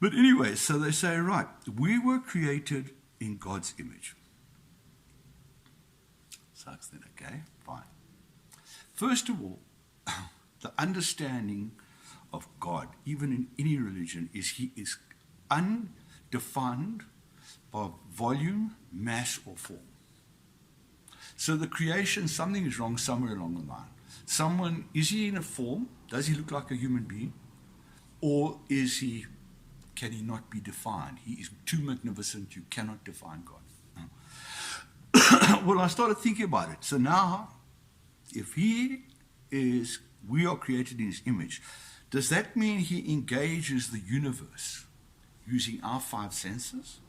But anyway, so they say, right, we were created in God's image. Sucks then, okay, fine. First of all, the understanding of God, even in any religion, is he is undefined by volume, mass, or form. So the creation, something is wrong somewhere along the line. Is he in a form? Does he look like a human being? Or can he not be defined? He is too magnificent, you cannot define God. Well, I started thinking about it. So now, if we are created in his image, does that mean he engages the universe using our five senses?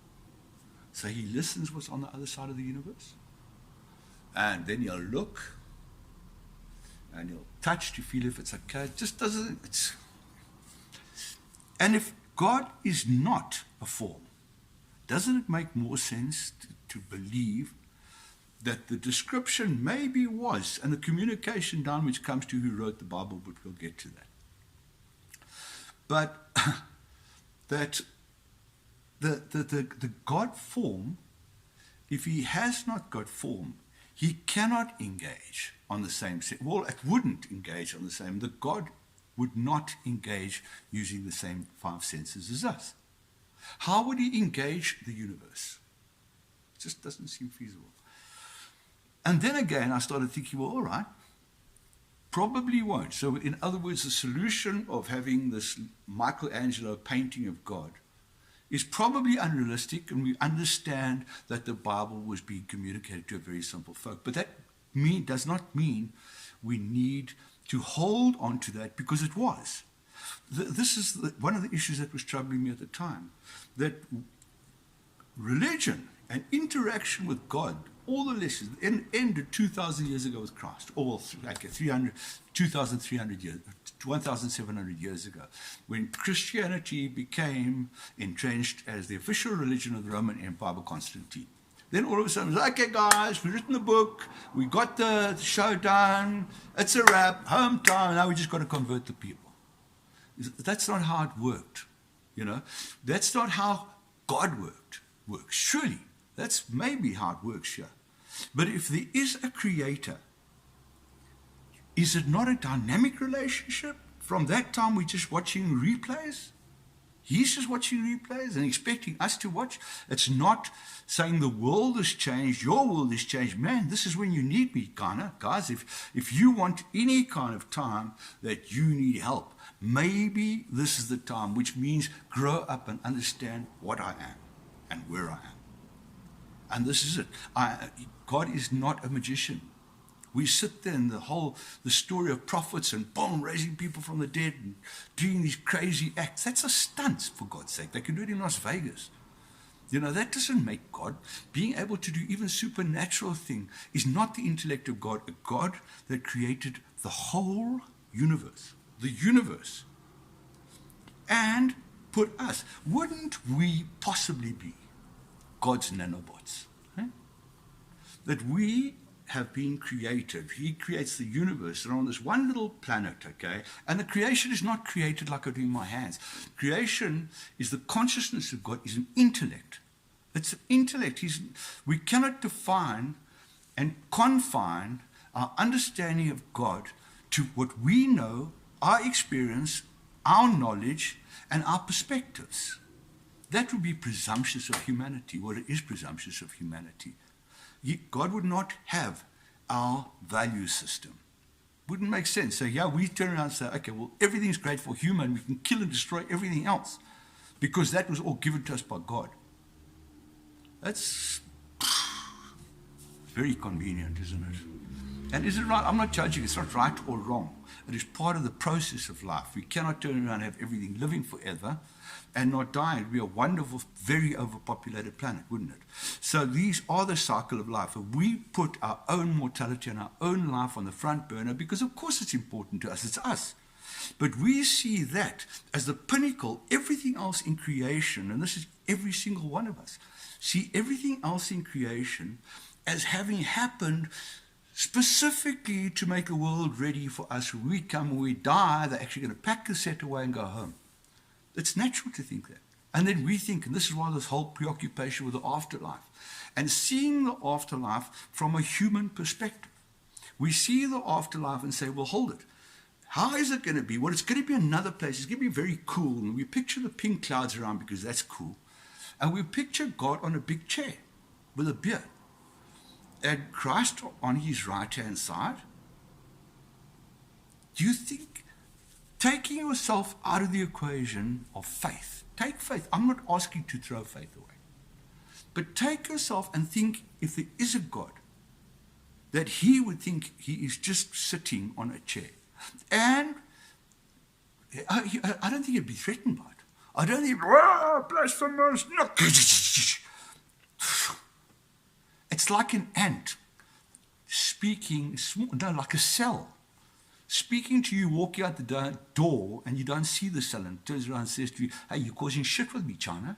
So he listens what's on the other side of the universe? And then he'll look, and he'll touch to feel if it's okay. It just doesn't, and if God is not a form, doesn't it make more sense to believe that the description maybe was, and the communication down which comes to who wrote the Bible, but we'll get to that. But that the God form, if he has not got form, he cannot engage on the same set. Well, it wouldn't engage on the same. The God would not engage using the same five senses as us. How would he engage the universe? It just doesn't seem feasible. And then again, I started thinking, well, all right, probably won't. So in other words, the solution of having this Michelangelo painting of God is probably unrealistic, and we understand that the Bible was being communicated to a very simple folk. But that does not mean we need to hold on to that, because it was. This is one of the issues that was troubling me at the time, that religion and interaction with God, all the lessons, ended 2,000 years ago with Christ, or like 2,300 years, 1,700 years ago, when Christianity became entrenched as the official religion of the Roman Empire by Constantine. Then all of a sudden, it was, okay, guys, we've written the book, we got the show done, it's a wrap, home time, now we just got to convert the people. That's not how it worked, you know. That's not how God works. Surely, that's maybe how it works here. But if there is a creator, is it not a dynamic relationship? From that time, we're just watching replays? He's just watching replays and expecting us to watch. It's not saying the world has changed, your world has changed. Man, this is when you need me, guys. If you want any kind of time that you need help, maybe this is the time, which means grow up and understand what I am and where I am. And this is it. God is not a magician. We sit there in the story of prophets and boom, raising people from the dead and doing these crazy acts. That's a stunt, for God's sake. They can do it in Las Vegas. You know, that doesn't make God. Being able to do even supernatural thing is not the intellect of God, a God that created the whole universe, and put us. Wouldn't we possibly be God's nanobots? That we have been created. He creates the universe, and on this one little planet, okay? And the creation is not created like I do in my hands. Creation is the consciousness of God, is an intellect. It's an intellect. We cannot define and confine our understanding of God to what we know, our experience, our knowledge, and our perspectives. That would be presumptuous of humanity. Well, it is presumptuous of humanity. God would not have our value system. Wouldn't make sense. So yeah, we turn around and say, okay, well, everything's great for human. We can kill and destroy everything else because that was all given to us by God. That's very convenient, isn't it? And is it right? I'm not judging. It's not right or wrong. It is part of the process of life. We cannot turn around and have everything living forever and not die. It would be a wonderful, very overpopulated planet, wouldn't it? So these are the cycle of life. We put our own mortality and our own life on the front burner because, of course, it's important to us. It's us. But we see that as the pinnacle, everything else in creation, and this is every single one of us, see everything else in creation as having happened specifically to make the world ready for us. When we come, when we die, they're actually going to pack the set away and go home. It's natural to think that. And then we think, and this is why this whole preoccupation with the afterlife, and seeing the afterlife from a human perspective. We see the afterlife and say, well, hold it. How is it going to be? Well, it's going to be another place. It's going to be very cool. And we picture the pink clouds around because that's cool. And we picture God on a big chair with a beard. And Christ on his right-hand side. Do you think taking yourself out of the equation of faith, take faith. I'm not asking you to throw faith away. But take yourself and think, if there is a God, that he would think he is just sitting on a chair. And I don't think he'd be threatened by it. I don't think, blasphemous. No. It's like an ant speaking, like a cell. Speaking to you, walking out the door, and you don't see the cell, and turns around and says to you, hey, you're causing shit with me, China.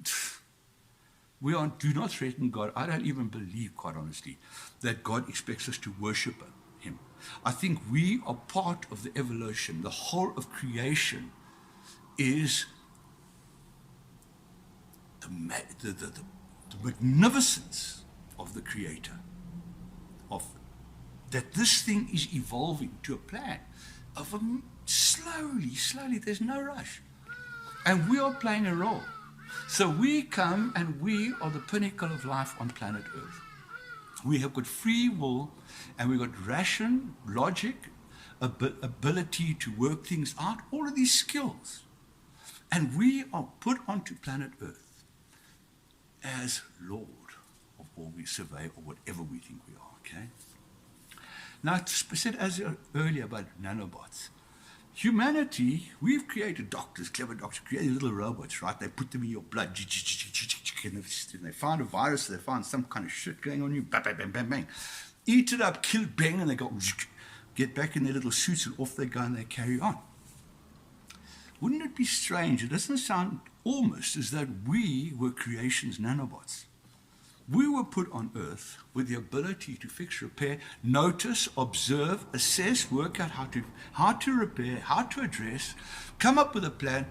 Do not threaten God. I don't even believe, quite honestly, that God expects us to worship him. I think we are part of the evolution. The whole of creation is the magnificence of the Creator, that this thing is evolving to a plan of slowly, there's no rush. And we are playing a role. So we come and we are the pinnacle of life on planet Earth. We have got free will and we've got ration, logic, ability to work things out, all of these skills. And we are put onto planet Earth as Lord of all we survey or whatever we think we are, okay? Now, I said as earlier about nanobots. Humanity, we've created doctors, clever doctors, created little robots, right? They put them in your blood, and they find a virus, they find some kind of shit going on you, bang, bang, bang, bang, bang. Eat it up, kill it, bang, and they go, get back in their little suits, and off they go, and they carry on. Wouldn't it be strange? It doesn't sound almost as though we were creation's nanobots. We were put on Earth with the ability to fix, repair, notice, observe, assess, work out how to repair, how to address, come up with a plan,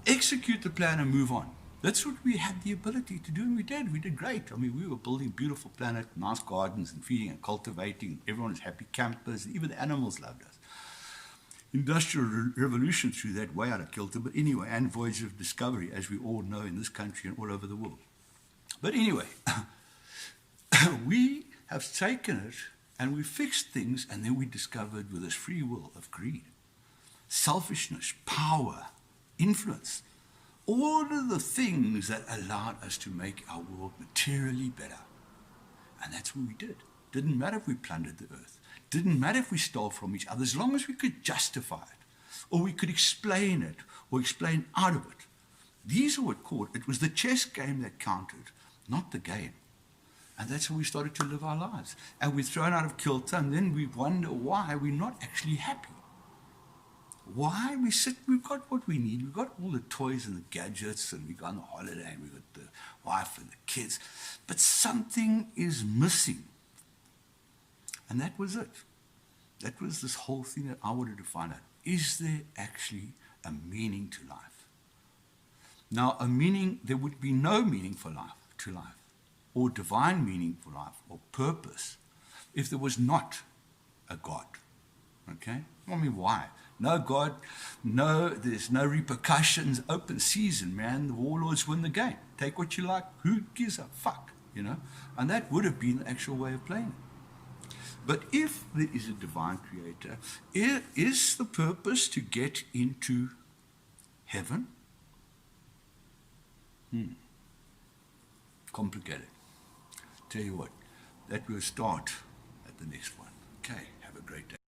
execute the plan, and move on. That's what we had the ability to do, and we did. We did great. I mean, we were building a beautiful planet, nice gardens, and feeding and cultivating. Everyone was happy campers, and even the animals loved us. Industrial revolution threw that way out of kilter, but anyway, and voyage of discovery, as we all know in this country and all over the world. But anyway, we have taken it and we fixed things, and then we discovered with this free will of greed, selfishness, power, influence, all of the things that allowed us to make our world materially better. And that's what we did. Didn't matter if we plundered the earth. Didn't matter if we stole from each other, as long as we could justify it, or we could explain it, or explain out of it. These are what caught. It was the chess game that counted, not the game. And that's how we started to live our lives. And we're thrown out of kilter, and then we wonder why we're not actually happy. Why we've got what we need. We've got all the toys and the gadgets, and we go on the holiday, and we've got the wife and the kids. But something is missing. And that was it. That was this whole thing that I wanted to find out. Is there actually a meaning to life? Now, there would be no meaning to life, or divine meaning for life, or purpose, if there was not a God. Okay? I mean, why? No God, there's no repercussions, open season, man. The warlords win the game. Take what you like, who gives a fuck, you know? And that would have been the actual way of playing it. But if there is a divine creator, is the purpose to get into heaven? Complicated. Tell you what, that will start at the next one. Okay, have a great day.